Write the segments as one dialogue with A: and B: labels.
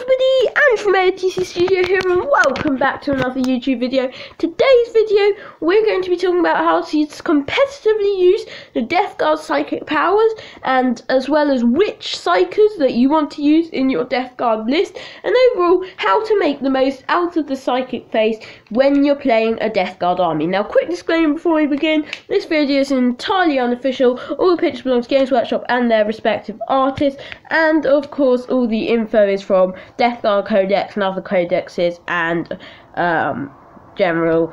A: everybody, and from ATC Studio here, and welcome back to another YouTube video. Today's video, we're going to be talking about how to competitively use the Death Guard psychic powers, and as well as which psykers that you want to use in your Death Guard list, and overall, how to make the most out of the psychic phase when you're playing a Death Guard army. Now, quick disclaimer before we begin, this video is entirely unofficial. All the pictures belong to Games Workshop and their respective artists, and of course, all the info is from Death Guard Codex and other codexes and general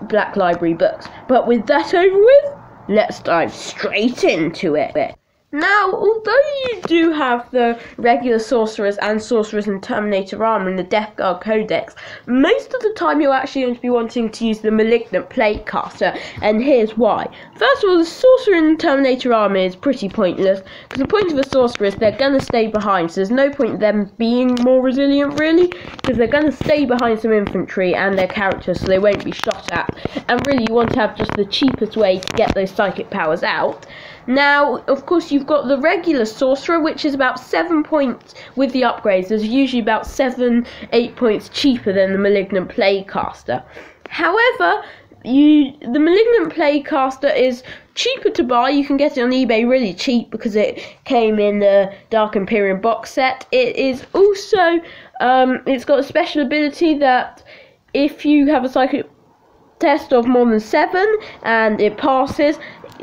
A: Black Library books. But with that over with, let's dive straight into it. Now, although you do have the regular sorcerers and sorcerers in Terminator armor in the Death Guard Codex, most of the time you're actually going to be wanting to use the Malignant Plaguecaster, and here's why. First of all, the sorcerer in Terminator armor is pretty pointless, because the point of a sorcerer is they're going to stay behind, so there's no point in them being more resilient really, because they're going to stay behind some infantry and their characters, so they won't be shot at, and really you want to have just the cheapest way to get those psychic powers out. Now, of course, you've got the regular sorcerer, which is about 7 points with the upgrades. There's usually about 7-8 points cheaper than the Malignant Plaguecaster. However, the Malignant Plaguecaster is cheaper to buy. You can get it on eBay really cheap because it came in the Dark Imperium box set. It is also, it's got a special ability that if you have a psychic test of more than 7 and it passes,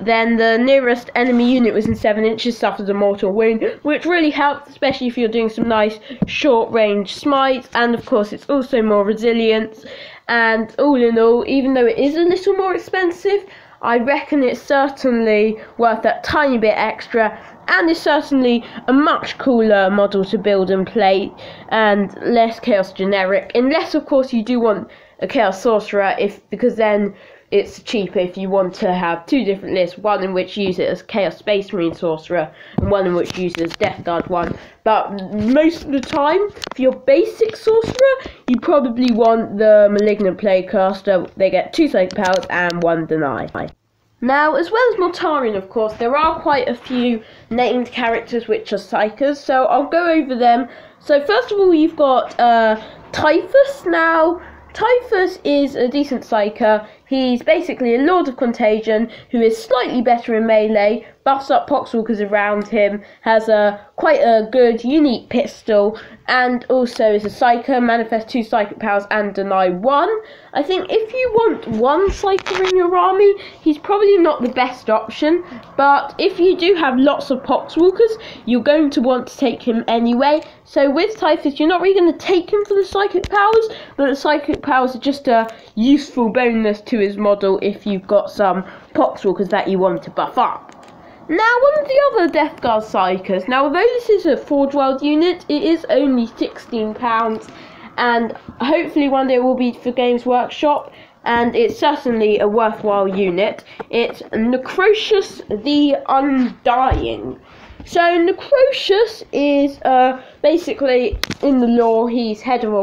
A: then the nearest enemy unit within 7 inches suffers a mortal wound, which really helps, especially if you're doing some nice short-range smites, and of course it's also more resilient. And all in all, even though it is a little more expensive, I reckon it's certainly worth that tiny bit extra, and is certainly a much cooler model to build and play, and less Chaos generic, unless of course you do want a Chaos Sorcerer, because then it's cheaper if you want to have 2 different lists, one in which you use it as Chaos Space Marine Sorcerer, and one in which you use it as Death Guard one. But most of the time, for your basic Sorcerer, you probably want the Malignant Plaguecaster. They get 2 psychic powers and 1 deny. Now, as well as Mortarion, of course, there are quite a few named characters which are psychers, so I'll go over them. So first of all, you've got Typhus. Now, Typhus is a decent psyker. He's basically a Lord of Contagion who is slightly better in melee, buffs up Poxwalkers around him, has quite a good unique pistol, and also is a psyker, manifests 2 psychic powers and deny 1. I think if you want 1 psyker in your army, he's probably not the best option, but if you do have lots of Poxwalkers, you're going to want to take him anyway. So with Typhus, you're not really going to take him for the psychic powers, but the psychic powers are just a useful bonus to his model if you've got some Poxwalkers that you want to buff up. Now, one of the other Death Guard psychers. Now, although this is a Forge World unit, it is only £16, and hopefully one day it will be for Games Workshop, and it's certainly a worthwhile unit. It's Necrocious the Undying. So Necrocious is basically, in the lore, he's head of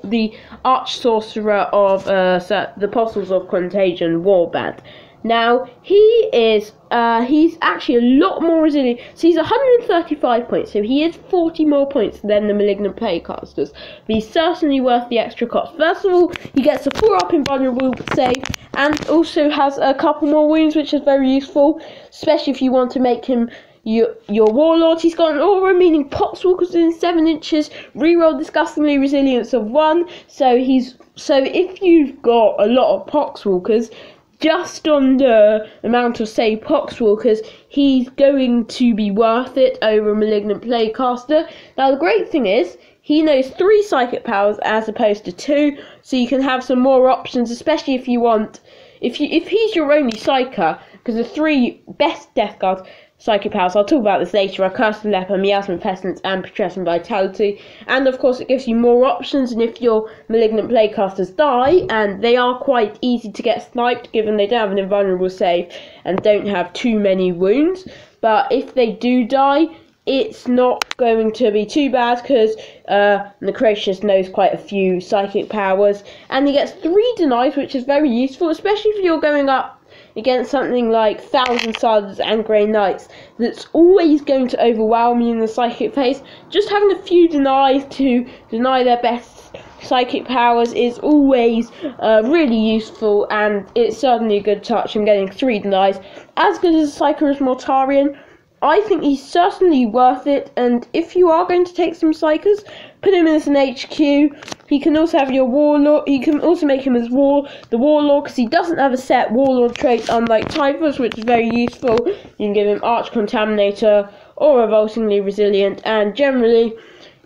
A: the Arch Sorcerer of the Apostles of Contagion warband. Now, he's actually a lot more resilient. So he's 135 points, so he is 40 more points than the Malignant Plaguecasters. But he's certainly worth the extra cost. First of all, he gets a 4-up invulnerable save, and also has a couple more wounds, which is very useful, especially if you want to make him your warlord. He's got an aura, meaning Poxwalkers within 7 inches, reroll disgustingly resilience of 1. So if you've got a lot of Poxwalkers, just on the amount of, say, Poxwalkers, he's going to be worth it over a Malignant Plaguecaster. Now, the great thing is, he knows 3 psychic powers as opposed to 2, so you can have some more options, especially if you want, if he's your only psyker, because the 3 best Death Guard psychic powers, I'll talk about this later, are Curse of Leper, Miasma Pestilence, and Putrescent Vitality. And of course it gives you more options, and if your Malignant Plaguecasters die, and they are quite easy to get sniped given they don't have an invulnerable save and don't have too many wounds, but if they do die, it's not going to be too bad because Necrocious knows quite a few psychic powers, and he gets 3 denies, which is very useful, especially if you're going up against something like Thousand Suns and Grey Knights that's always going to overwhelm you in the psychic phase, just having a few denies to deny their best psychic powers is always really useful, and it's certainly a good touch in getting 3 denies. As good as a Psyker as Mortarion, I think he's certainly worth it, and if you are going to take some Psykers, put him as an HQ. He can also have your Warlord. You can also make him as the Warlord, because he doesn't have a set Warlord trait, unlike Typhus, which is very useful. You can give him Arch Contaminator or Revoltingly Resilient, and generally,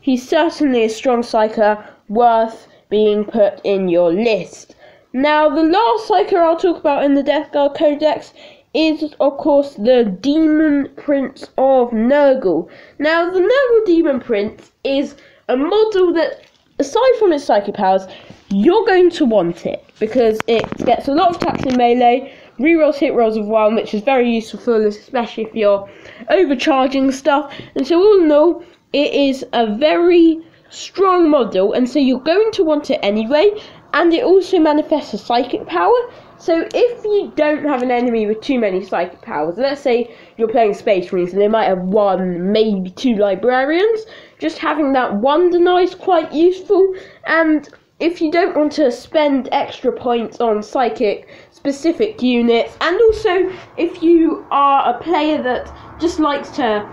A: he's certainly a strong Psyker worth being put in your list. Now, the last Psyker I'll talk about in the Death Guard Codex is, of course, the Demon Prince of Nurgle. Now, the Nurgle Demon Prince is a model that, aside from its psychic powers, you're going to want it, because it gets a lot of attacks in melee, rerolls hit rolls of 1, which is very useful, especially if you're overcharging stuff, and so all in all, it is a very strong model, and so you're going to want it anyway, and it also manifests a psychic power. So if you don't have an enemy with too many psychic powers, let's say you're playing Space Marines and they might have 1, maybe 2 librarians, just having that 1 deny is quite useful. And if you don't want to spend extra points on psychic specific units, and also if you are a player that just likes to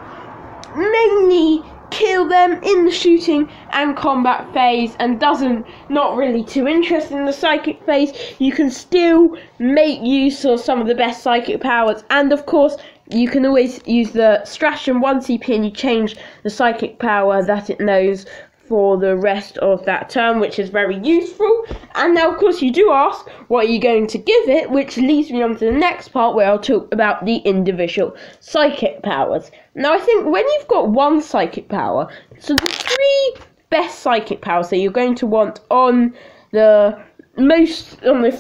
A: mainly kill them in the shooting and combat phase and not really too interested in the psychic phase, you can still make use of some of the best psychic powers. And of course, you can always use the stratagem 1 CP and you change the psychic power that it knows for the rest of that turn, which is very useful. And now, of course, you do ask, what are you going to give it? Which leads me on to the next part, where I'll talk about the individual psychic powers. Now, I think when you've got 1 psychic power, so the 3 best psychic powers that you're going to want on the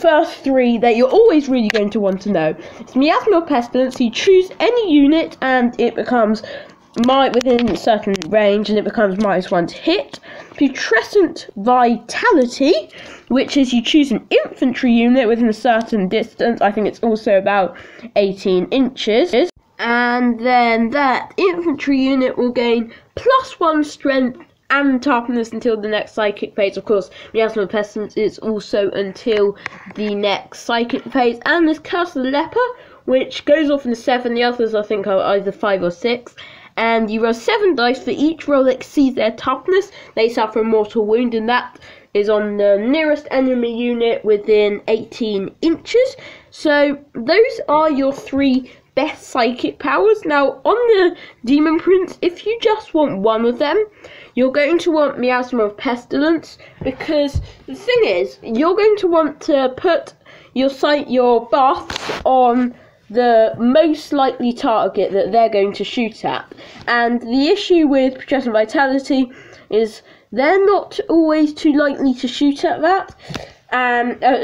A: first 3 that you're always really going to want to know, it's Miasma of Pestilence. You choose any unit and it becomes within a certain range, and it becomes -1 to hit. Putrescent Vitality, which is you choose an infantry unit within a certain distance. I think it's also about 18 inches. And then that infantry unit will gain +1 strength and toughness until the next psychic phase. Of course, Miasma of Pestilence is also until the next psychic phase. And there's Curse of the Leper, which goes off in 7. The others, I think, are either 5 or 6. And you roll 7 dice. For each roll that exceeds their toughness, they suffer a mortal wound, and that is on the nearest enemy unit within 18 inches. So those are your 3 best psychic powers. Now, on the Demon Prince, if you just want 1 of them, you're going to want Miasma of Pestilence, because the thing is, you're going to want to put your buffs on the most likely target that they're going to shoot at. And the issue with Putrescent Vitality is they're not always too likely to shoot at that,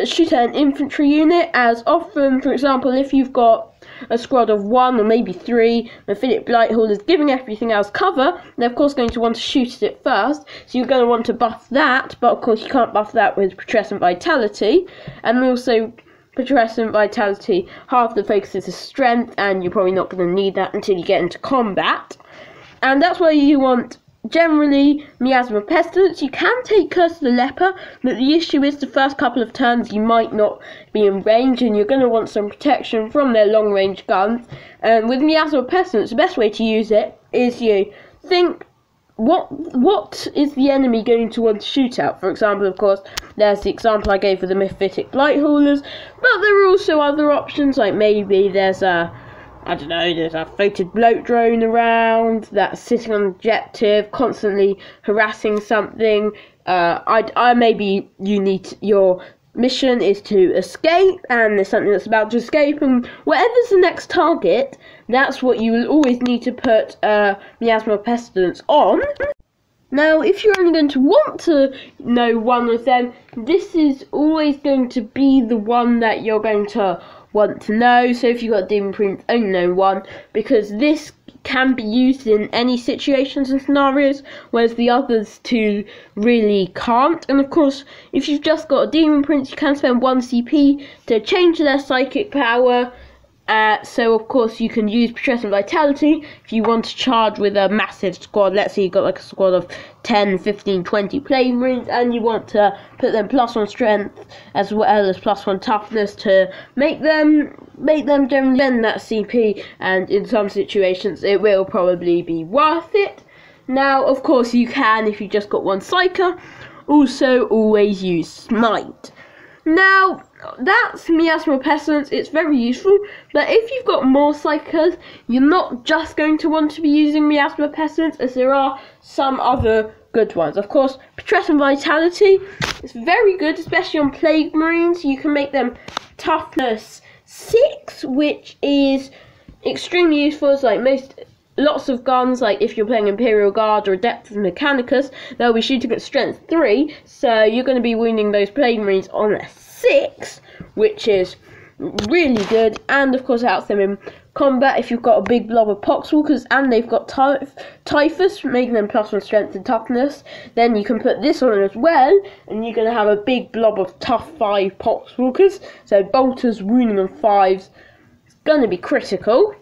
A: shoot at an infantry unit, as often, for example, if you've got a squad of 1 or maybe 3, and Philip Blighthall is giving everything else cover, they're of course going to want to shoot at it first, so you're going to want to buff that, but of course you can't buff that with Putrescent Vitality. And also, Putrescent Vitality, half the focus is strength, and you're probably not going to need that until you get into combat. And that's why you want, generally, Miasma of Pestilence. You can take Curse of the Leper, but the issue is the first couple of turns you might not be in range, and you're going to want some protection from their long-range guns. And with Miasma of Pestilence, the best way to use it is you think, what is the enemy going to want to shoot at? For example, of course, there's the example I gave for the Mythic Blighthaulers, but there are also other options, like maybe there's a floated bloat drone around that's sitting on an objective, constantly harassing something. Maybe your mission is to escape, and there's something that's about to escape, and whatever's the next target, that's what you will always need to put Miasma of Pestilence on. Now, if you're only going to want to know 1 of them, this is always going to be the one that you're going to want to know. So if you've got Demon Prince, only know 1, because this can be used in any situations and scenarios, whereas the others 2 really can't. And of course, if you've just got a Demon Prince, you can spend 1 CP to change their psychic power So of course you can use Patrician Vitality if you want to charge with a massive squad. Let's say you've got like a squad of 10, 15, 20 Plague Marines and you want to put them +1 strength as well as +1 toughness to make them generally spend that CP, and in some situations it will probably be worth it. Now of course you can, if you just got one Psyker, also always use Smite. Now, that's Miasma Pestilence. It's very useful, but if you've got more Psychers, you're not just going to want to be using Miasma Pestilence, as there are some other good ones. Of course, Patrician Vitality is very good, especially on Plague Marines. You can make them toughness 6, which is extremely useful. It's like lots of guns, like if you're playing Imperial Guard or Adeptus Mechanicus, they'll be shooting at strength 3, so you're going to be wounding those Plague Marines on a 6, which is really good. And of course it helps them in combat if you've got a big blob of Poxwalkers and they've got Typhus, making them +1 strength and toughness. Then you can put this on as well, and you're going to have a big blob of tough 5 Poxwalkers, so bolters wounding on 5s. It's going to be critical.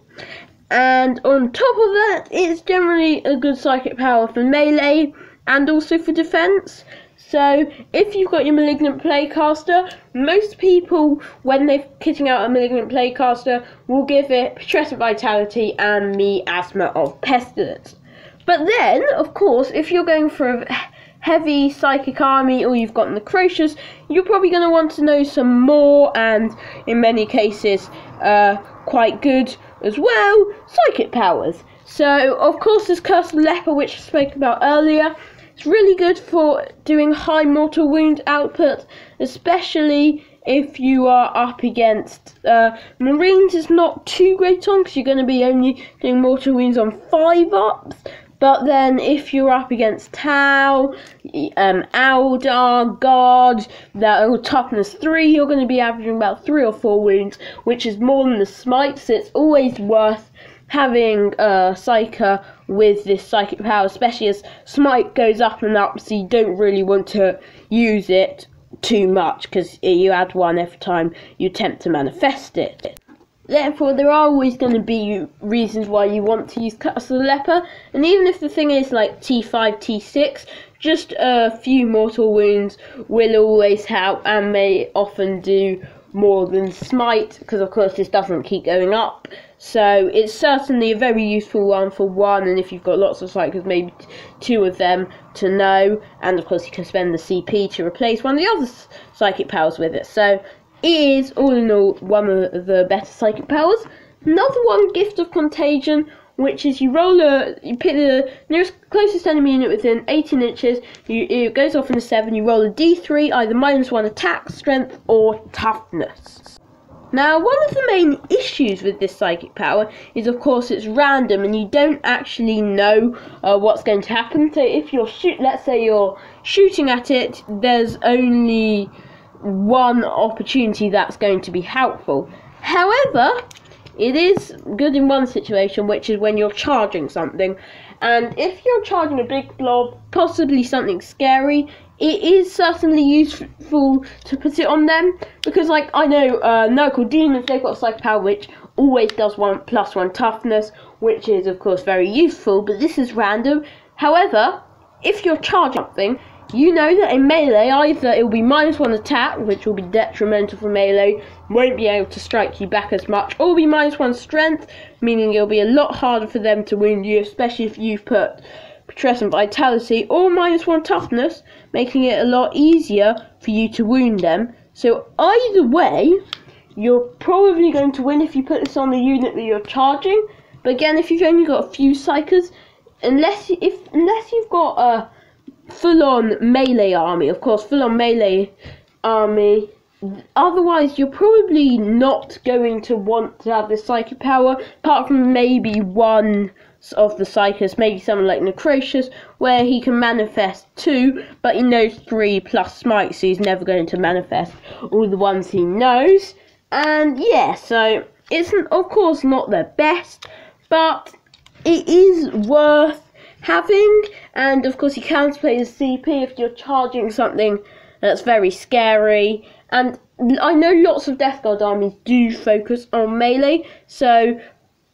A: And on top of that, it's generally a good psychic power for melee and also for defense. So if you've got your Malignant Plaguecaster, most people, when they're kitting out a Malignant Plaguecaster, will give it Patrician Vitality and Miasma of Pestilence. But then, of course, if you're going for a heavy psychic army or you've got Necrocious, you're probably going to want to know some more, and in many cases quite good as well, psychic powers. So of course there's Curse of the Leper, which I spoke about earlier. It's really good for doing high mortal wound output, especially if you are up against Marines. Is not too great on, because you're going to be only doing mortal wounds on 5-ups. But then if you're up against Tau, Eldar, Guard, that are toughness 3, you're going to be averaging about 3 or 4 wounds, which is more than the Smite, so it's always worth having a Psyker with this psychic power, especially as Smite goes up and up, so you don't really want to use it too much, because you add 1 every time you attempt to manifest it. Therefore, there are always going to be reasons why you want to use Curse of the Leper, and even if the thing is like T5, T6, just a few mortal wounds will always help, and may often do more than Smite, because of course this doesn't keep going up. So it's certainly a very useful one for one, and if you've got lots of Psychers, maybe 2 of them to know, and of course you can spend the CP to replace one of the other psychic powers with it. So it is, all in all, one of the better psychic powers. Another one, Gift of Contagion, which is you pick the closest enemy unit within 18 inches, it goes off in a 7, you roll a d3, either -1 attack, strength, or toughness. Now, one of the main issues with this psychic power is, of course, it's random, and you don't actually know what's going to happen. So if you're let's say you're shooting at it, there's only one opportunity that's going to be helpful. However, it is good in one situation, which is when you're charging something, and if you're charging a big blob, possibly something scary, it is certainly useful to put it on them, because like I know Nurgle Demons, they've got a psychic power which always does +1 toughness, which is of course very useful, but this is random. However, if you're charging something, you know that in melee, either it will be -1 attack, which will be detrimental for melee, won't be able to strike you back as much, or will be -1 strength, meaning it'll be a lot harder for them to wound you, especially if you've put Patrician Vitality, or -1 toughness, making it a lot easier for you to wound them. So either way, you're probably going to win if you put this on the unit that you're charging. But again, if you've only got a few Psychers, unless you've got a full-on melee army, of course, full-on melee army, otherwise you're probably not going to want to have this psychic power, apart from maybe one of the Psychers, maybe someone like Necrocious, where he can manifest 2, but he knows 3 plus Smite, so he's never going to manifest all the ones he knows. And yeah, so it's of course not the best, but it is worth having, and of course you can play the CP if you're charging something that's very scary, And I know lots of Death Guard armies do focus on melee, so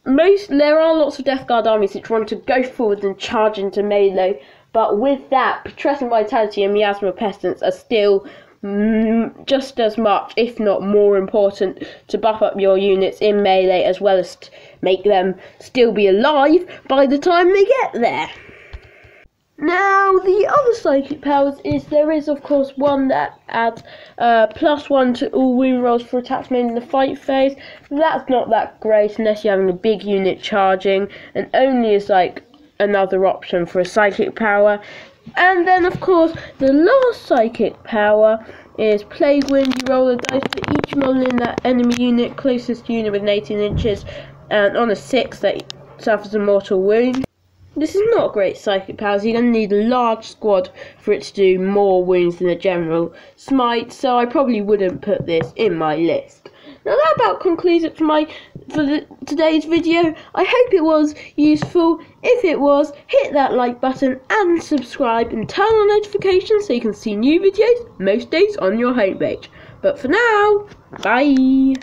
A: there are lots of Death Guard armies which want to go forward and charge into melee, but with that, Putrescent Vitality and Miasma Pestilence are still just as much, if not more important, to buff up your units in melee, as well as make them still be alive by the time they get there. Now, the other psychic powers there is of course one that adds +1 to all wound rolls for attacks made in the fight phase. That's not that great unless you're having a big unit charging, and only is like another option for a psychic power. And then of course the last psychic power is Plague Wind. You roll a dice for each model in that enemy unit closest unit within 18 inches, and on a 6 that suffers a mortal wound. This is not a great psychic power, so you're going to need a large squad for it to do more wounds than a general smite, so I probably wouldn't put this in my list. Now that about concludes it for today's video. I hope it was useful. If it was, hit that like button and subscribe and turn on notifications so you can see new videos most days on your homepage. But for now, bye!